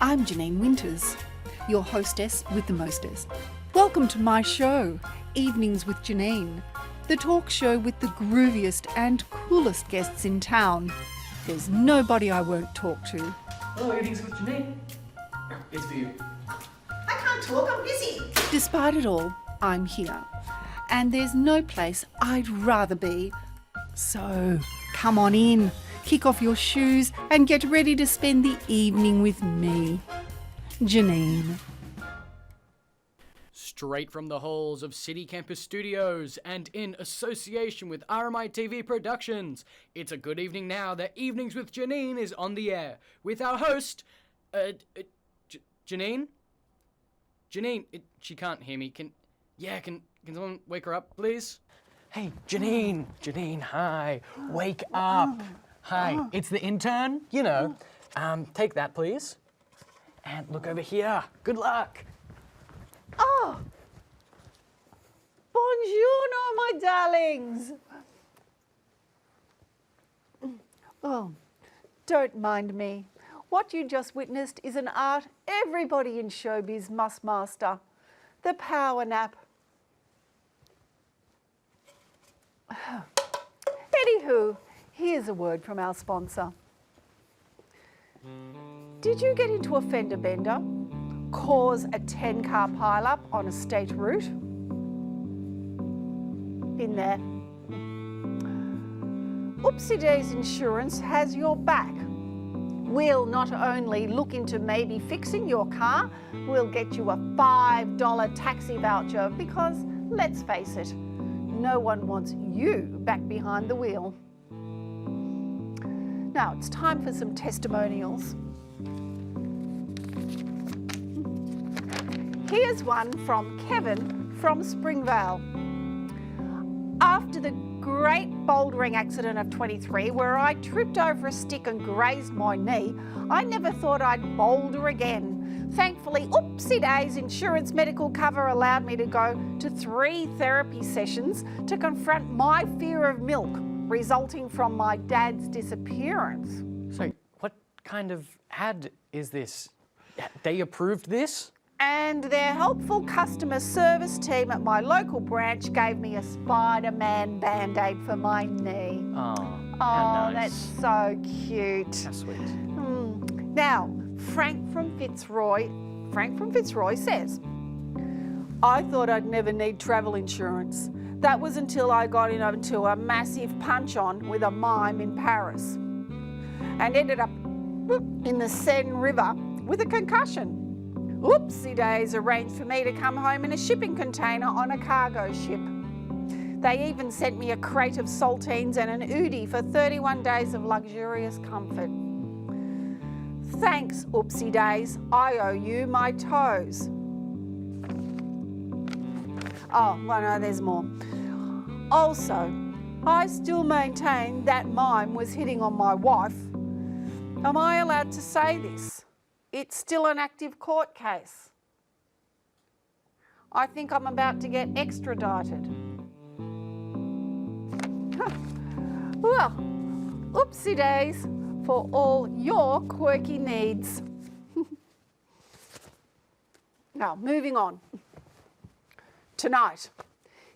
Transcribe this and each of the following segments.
I'm Janine Winters, your hostess with the mostest. Welcome to my show, Evenings with Janine, the talk show with the grooviest and coolest guests in town. There's nobody I won't talk to. Hello, Evenings with Janine. It's for you. I can't talk, I'm busy. Despite it all, I'm here. And there's no place I'd rather be. So, come on in, kick off your shoes and get ready to spend the evening with me, Janine. Straight from the halls of City Campus Studios and in association with RMI TV Productions, it's a good evening now that Evenings with Janine is on the air with our host, Janine? Janine, she can't hear me. Can someone wake her up, please? Hey, Janine, hi, wake up. Hi, it's the intern, you know. Take that, please. And look over here. Good luck. Oh, buongiorno, my darlings. Oh, don't mind me. What you just witnessed is an art everybody in showbiz must master, the power nap. Anywho, here's a word from our sponsor. Did you get into a fender bender? Cause a 10-car pile-up on a state route? Been there. Oopsie Days Insurance has your back. We'll not only look into maybe fixing your car, we'll get you a $5 taxi voucher because, let's face it, no one wants you back behind the wheel. Now it's time for some testimonials. Here's one from Kevin from Springvale. After the great bouldering accident of 23, where I tripped over a stick and grazed my knee, I never thought I'd boulder again. Thankfully, Oopsie Days Insurance medical cover allowed me to go to 3 therapy sessions to confront my fear of milk, resulting from my dad's disappearance. So, what kind of ad is this? They approved this? And their helpful customer service team at my local branch gave me a Spider-Man Band-Aid for my knee. Oh, Oh, nice. that's so cute. How sweet. Now, Frank from Fitzroy says, I thought I'd never need travel insurance. That was until I got into a massive punch-on with a mime in Paris and ended up in the Seine River with a concussion. Oopsie Days arranged for me to come home in a shipping container on a cargo ship. They even sent me a crate of saltines and an Udi for 31 days of luxurious comfort. Thanks, Oopsie Days. I owe you my toes. Oh, well, no, there's more. Also, I still maintain that mime was hitting on my wife. Am I allowed to say this? It's still an active court case. I think I'm about to get extradited. Well, oopsie days for all your quirky needs. Now, moving on. Tonight,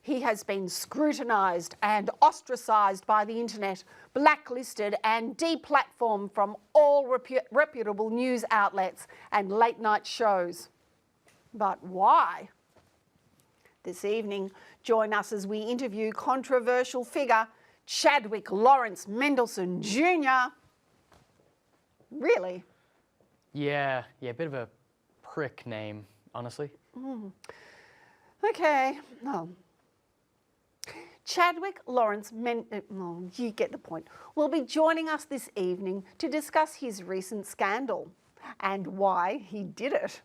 he has been scrutinised and ostracised by the internet, blacklisted and deplatformed from all reputable news outlets and late-night shows. But why? This evening, join us as we interview controversial figure Chadwick Lawrence Mendelsohn Jr. Really? Yeah, a bit of a prick name, honestly. Okay. Chadwick Lawrence you get the point, will be joining us this evening to discuss his recent scandal and why he did it.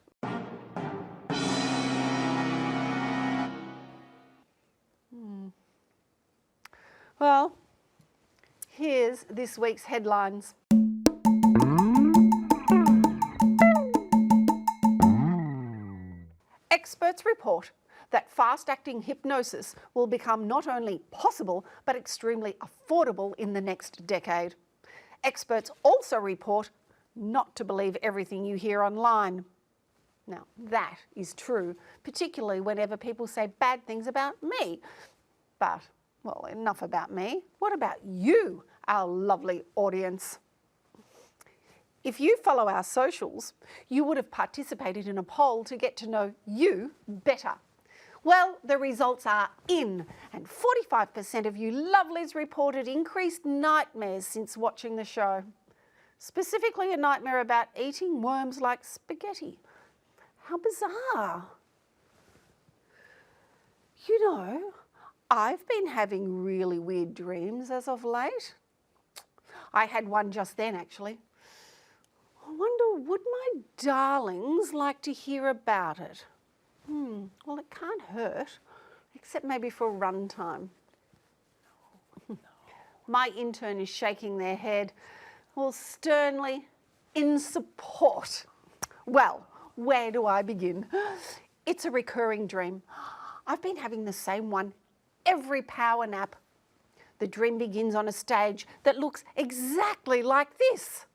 Well, here's this week's headlines. Experts report that fast-acting hypnosis will become not only possible but extremely affordable in the next decade. Experts also report not to believe everything you hear online. Now, that is true, particularly whenever people say bad things about me. But, well, enough about me. What about you, our lovely audience? If you follow our socials, you would have participated in a poll to get to know you better. Well, the results are in, and 45% of you lovelies reported increased nightmares since watching the show. Specifically, a nightmare about eating worms like spaghetti. How bizarre. You know, I've been having really weird dreams as of late. I had one just then, actually. I wonder, would my darlings like to hear about it? Well, it can't hurt, except maybe for run time. My intern is shaking their head, well, sternly in support. Well, where do I begin? It's a recurring dream. I've been having the same one every power nap. The dream begins on a stage that looks exactly like this,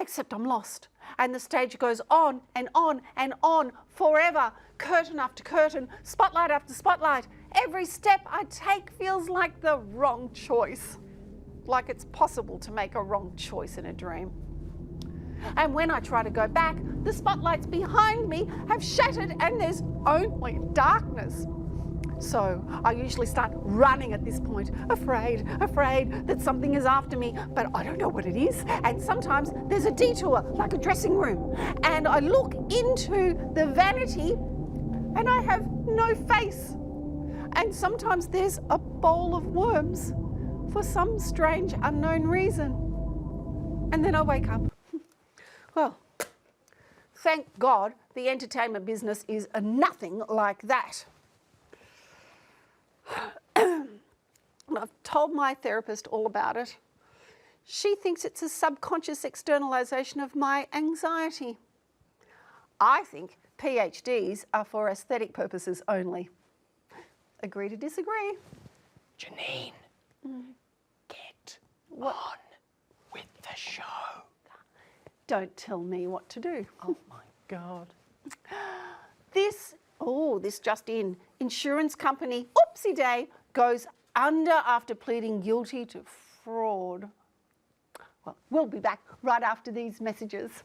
except I'm lost. And the stage goes on and on and on forever, curtain after curtain, spotlight after spotlight. Every step I take feels like the wrong choice. Like it's possible to make a wrong choice in a dream. And when I try to go back, the spotlights behind me have shattered and there's only darkness. So I usually start running at this point, afraid that something is after me, but I don't know what it is. And sometimes there's a detour, like a dressing room. And I look into the vanity and I have no face. And sometimes there's a bowl of worms for some strange unknown reason. And then I wake up. Well, thank God the entertainment business is nothing like that. I've told my therapist all about it. She thinks it's a subconscious externalization of my anxiety. I think PhDs are for aesthetic purposes only. Agree to disagree. Janine, get on with the show. Don't tell me what to do. Oh my God. This just in. Insurance company, oopsie day, goes under after pleading guilty to fraud. Well, we'll be back right after these messages.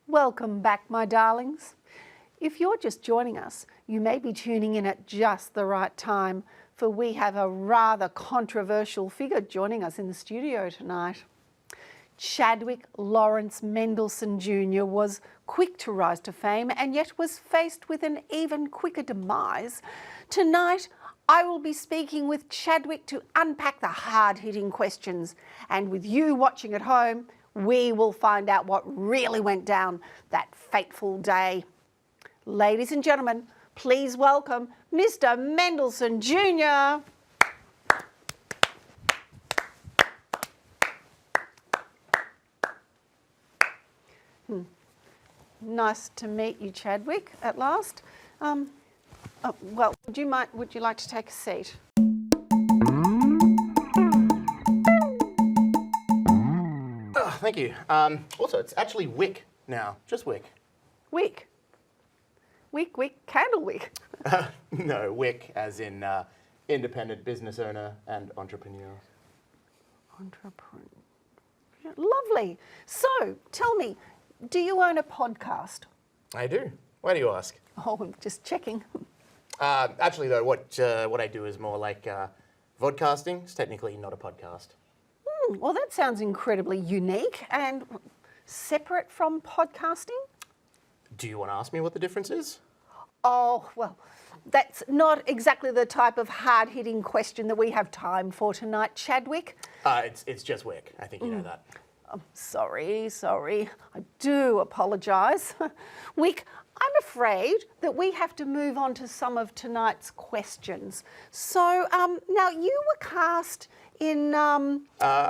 Welcome back, my darlings. If you're just joining us, you may be tuning in at just the right time, for we have a rather controversial figure joining us in the studio tonight. Chadwick Lawrence Mendelsohn Jr. was quick to rise to fame and yet was faced with an even quicker demise. Tonight, I will be speaking with Chadwick to unpack the hard-hitting questions. And with you watching at home, we will find out what really went down that fateful day. Ladies and gentlemen, please welcome Mr. Mendelsohn Jr. Nice to meet you, Chadwick, at last. Well, would you like to take a seat? Oh, thank you. Also, it's actually Wick now, just Wick. Wick? Wick, candle wick. No, Wick as in independent business owner and entrepreneur. Entrepreneur. Lovely. So, tell me, do you own a podcast? I do. Why do you ask? Oh, I'm just checking. Actually, though, what I do is more like vodcasting. It's technically not a podcast. Well, that sounds incredibly unique and separate from podcasting. Do you want to ask me what the difference is? Oh, well, that's not exactly the type of hard-hitting question that we have time for tonight, Chadwick. It's just Wick. I think you know that. Sorry. I do apologise. Wick, I'm afraid that we have to move on to some of tonight's questions. So, now you were cast in... I'm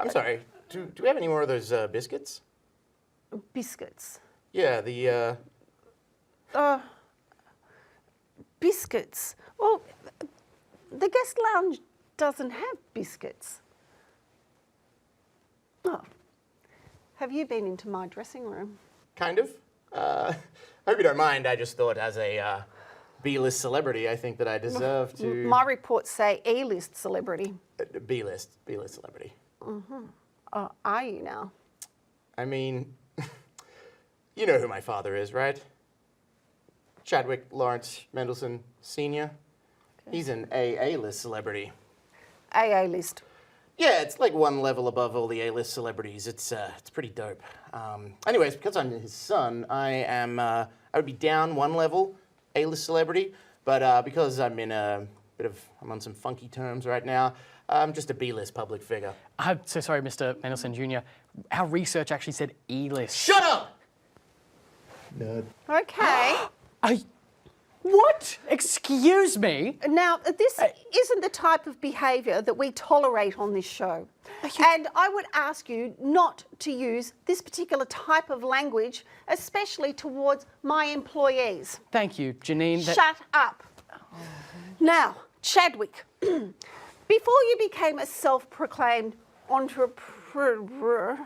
sorry. Do we have any more of those biscuits? Biscuits. Yeah, the... Biscuits. Well, the guest lounge doesn't have biscuits. Oh, have you been into my dressing room? Kind of. I hope you don't mind. I just thought as a B-list celebrity, I think that I deserve to... My reports say E-list celebrity. B-list celebrity. Oh, are you now? I mean, you know who my father is, right? Chadwick Lawrence Mendelsohn Sr. He's an A-list celebrity. A-list. Yeah, it's like one level above all the A-list celebrities. It's pretty dope. Anyways, because I'm his son, I would be down one level, A-list celebrity, but because I'm on some funky terms right now, I'm just a B-list public figure. I'm so sorry, Mr. Mendelsohn Jr. Our research actually said E-list. Shut up! Nerd. Okay. What? Excuse me? Now, this isn't the type of behaviour that we tolerate on this show. And I would ask you not to use this particular type of language, especially towards my employees. Thank you, Janine. Shut up. Now, Chadwick, before you became a self-proclaimed entrepreneur,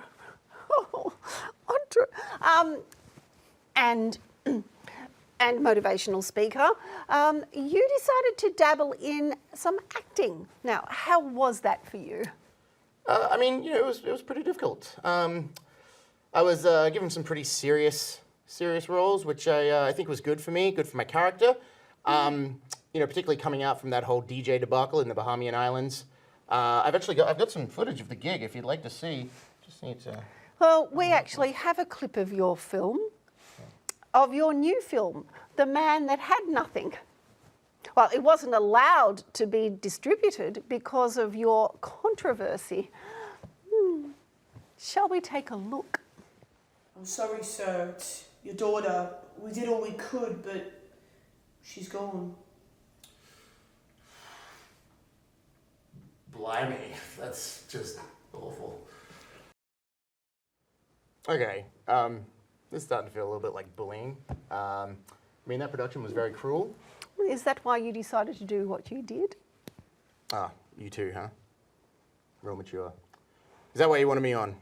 and motivational speaker, you decided to dabble in some acting. Now, how was that for you? I mean, you know, it was pretty difficult. I was given some pretty serious roles, which I think was good for me, good for my character. You know, particularly coming out from that whole DJ debacle in the Bahamian Islands. I've got some footage of the gig if you'd like to see. Just need to. Well, we actually have a clip of your film, of your new film, The Man That Had Nothing. Well, it wasn't allowed to be distributed because of your controversy. Shall we take a look? I'm sorry, sir. It's your daughter. We did all we could, but she's gone. Blimey, that's just awful. Okay, this is starting to feel a little bit like bullying. I mean, that production was very cruel. Is that why you decided to do what you did? Ah, you too, huh? Real mature. Is that why you wanted me on?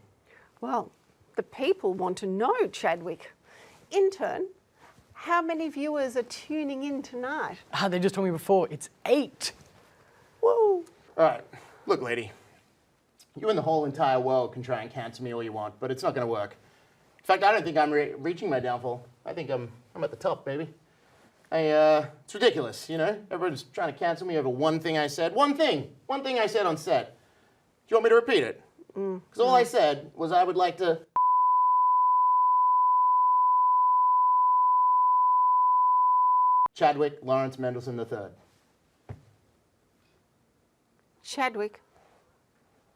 Well, the people want to know, Chadwick. Intern, how many viewers are tuning in tonight? They just told me before, it's 8. Whoa. All right, look, lady. You and the whole entire world can try and cancel me all you want, but it's not going to work. In fact, I don't think I'm reaching my downfall. I think I'm at the top, baby. It's ridiculous, you know? Everyone's trying to cancel me over one thing I said. One thing I said on set. Do you want me to repeat it? Because all I said was I would like to... Chadwick Lawrence Mendelsohn III. Chadwick,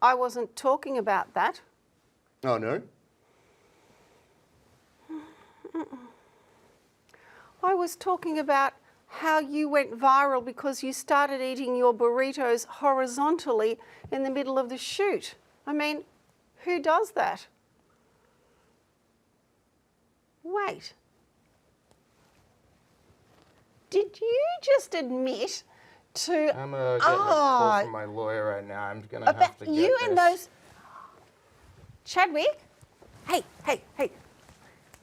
I wasn't talking about that. Oh, no? I was talking about how you went viral because you started eating your burritos horizontally in the middle of the shoot. I mean, who does that? Wait. Did you just admit to... I'm getting a call from my lawyer right now. I'm going to have to get you this. and those... Chadwick? Hey.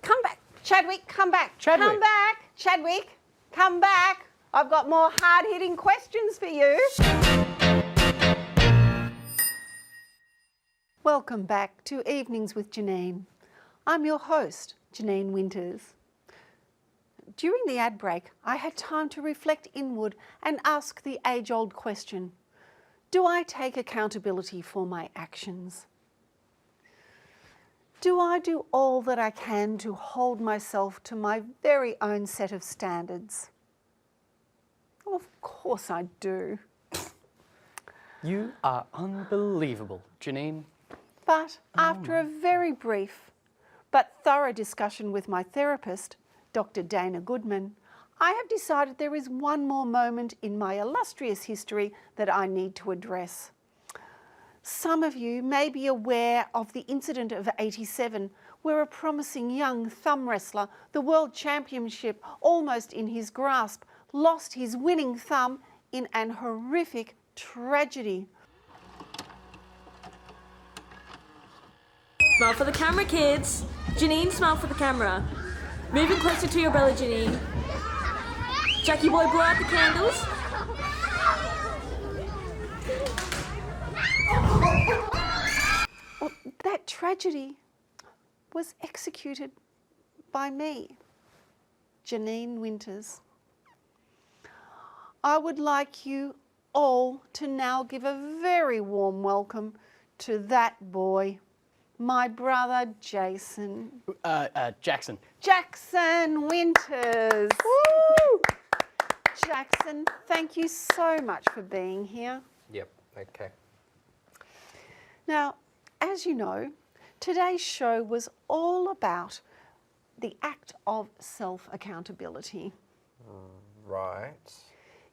Come back. Chadwick, come back. Chadwick. Come back. Chadwick, come back. I've got more hard-hitting questions for you. Welcome back to Evenings with Janine. I'm your host, Janine Winters. During the ad break, I had time to reflect inward and ask the age-old question, do I take accountability for my actions? Do I do all that I can to hold myself to my very own set of standards? Of course I do. You are unbelievable, Janine. But after a very brief but thorough discussion with my therapist, Dr. Dana Goodman, I have decided there is one more moment in my illustrious history that I need to address. Some of you may be aware of the incident of '87 where a promising young thumb wrestler, the World Championship almost in his grasp, lost his winning thumb in an horrific tragedy. Smile for the camera, kids. Janine, smile for the camera. Moving closer to your belly, Janine. Jackie boy, blow out the candles. Well, that tragedy was executed by me, Janine Winters. I would like you all to now give a very warm welcome to that boy, my brother Jason. Jackson. Jackson Winters. Woo! Jackson, thank you so much for being here. Yep, okay. Now, as you know, today's show was all about the act of self-accountability. Right.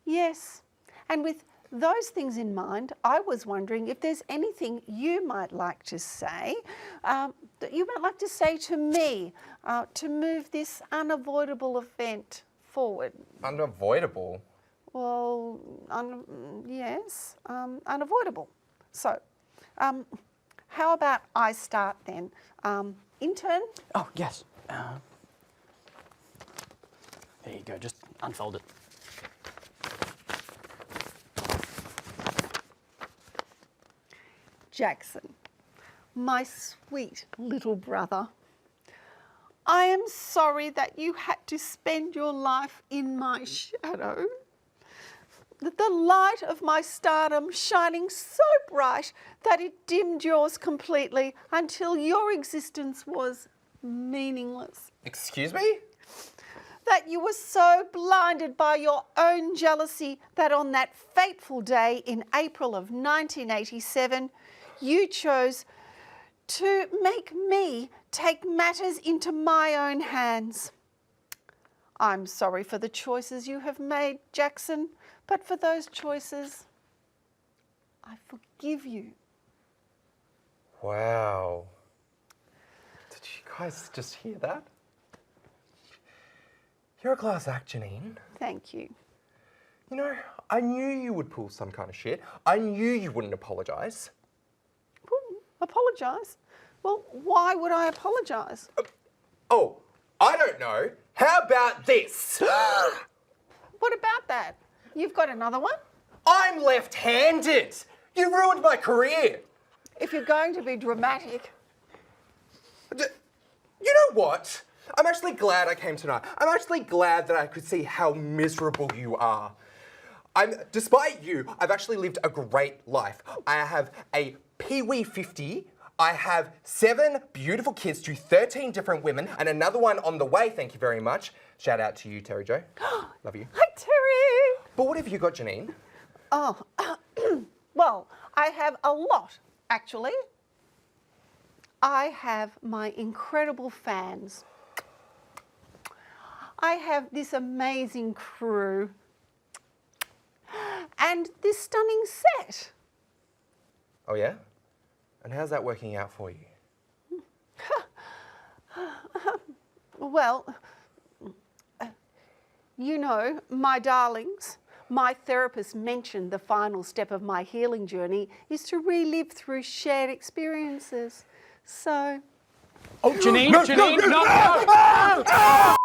Yes, and with those things in mind, I was wondering if there's anything you might like to say, that you might like to say to me to move this unavoidable event forward. Unavoidable. Well, yes, unavoidable. So, how about I start then? Intern? Oh, yes. There you go, just unfold it. Jackson, my sweet little brother, I am sorry that you had to spend your life in my shadow. The light of my stardom shining so bright that it dimmed yours completely until your existence was meaningless. Excuse me? That you were so blinded by your own jealousy that on that fateful day in April of 1987, you chose to make me take matters into my own hands. I'm sorry for the choices you have made, Jackson, but for those choices, I forgive you. Wow. Did you guys just hear that? You're a class act, Janine. Thank you. You know, I knew you would pull some kind of shit. I knew you wouldn't apologise. Apologise? Well, why would I apologise? Oh, I don't know. How about this? What about that? You've got another one? I'm left-handed. You ruined my career. If you're going to be dramatic. You know what? I'm actually glad I came tonight. I'm actually glad that I could see how miserable you are. Despite you, I've actually lived a great life. I have a Pee-wee 50. I have 7 beautiful kids to 13 different women and another one on the way, thank you very much. Shout out to you, Terry Jo. Love you. Hi, Terry. But what have you got, Janine? Oh, well, I have a lot, actually. I have my incredible fans. I have this amazing crew and this stunning set. Oh, yeah? And how's that working out for you? Well, you know, my darlings, my therapist mentioned the final step of my healing journey is to relive through shared experiences. So... Oh, Janine, Janine, no!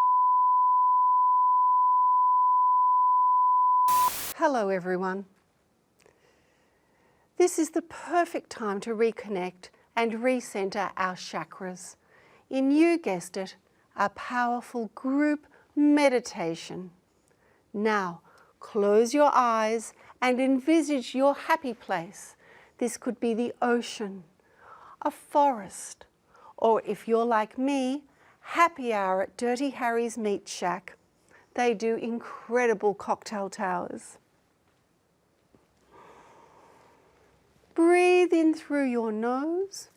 Hello, everyone. This is the perfect time to reconnect and recenter our chakras in, you guessed it, a powerful group meditation. Now, close your eyes and envisage your happy place. This could be the ocean, a forest, or if you're like me, happy hour at Dirty Harry's Meat Shack. They do incredible cocktail towers. Breathe in through your nose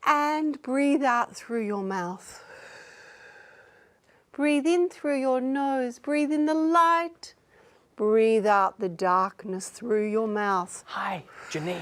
and breathe out through your mouth. Breathe in through your nose, breathe in the light, breathe out the darkness through your mouth. Hi, Janine.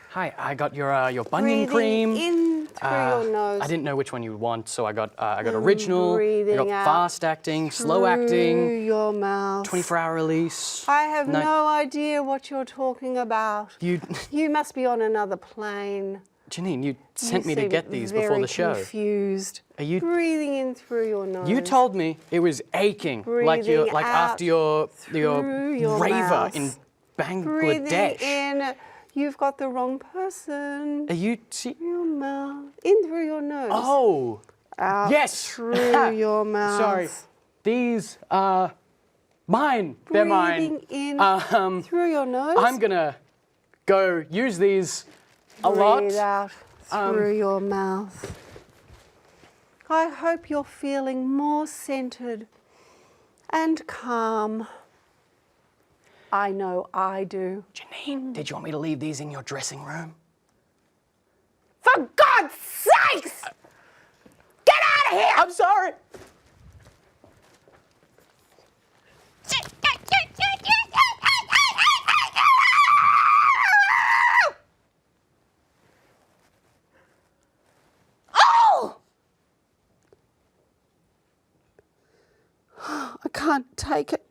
Hi, I got your bunion Breathing cream. in through your nose. I didn't know which one you would want, so I got original, I breathing got out fast acting, slow through acting, your mouth. 24-hour release. I have no idea what you're talking about. You, You must be on another plane. Janine, you sent me to seem get these before the show. Confused. Are you? Breathing in through your nose. You told me it was aching, Breathing like out after your through your raver mouth. in Breathing Bangladesh. in. You've got the wrong person. Are you? Your mouth. In through your nose. Oh, Out yes. through your mouth. Sorry, these are mine. They're mine. Breathing in through your nose. I'm gonna go use these a lot. Breathe out through your mouth. I hope you're feeling more centered and calm. I know I do. Janine, did you want me to leave these in your dressing room? For God's sakes! Get out of here! I'm sorry. Oh! I can't take it.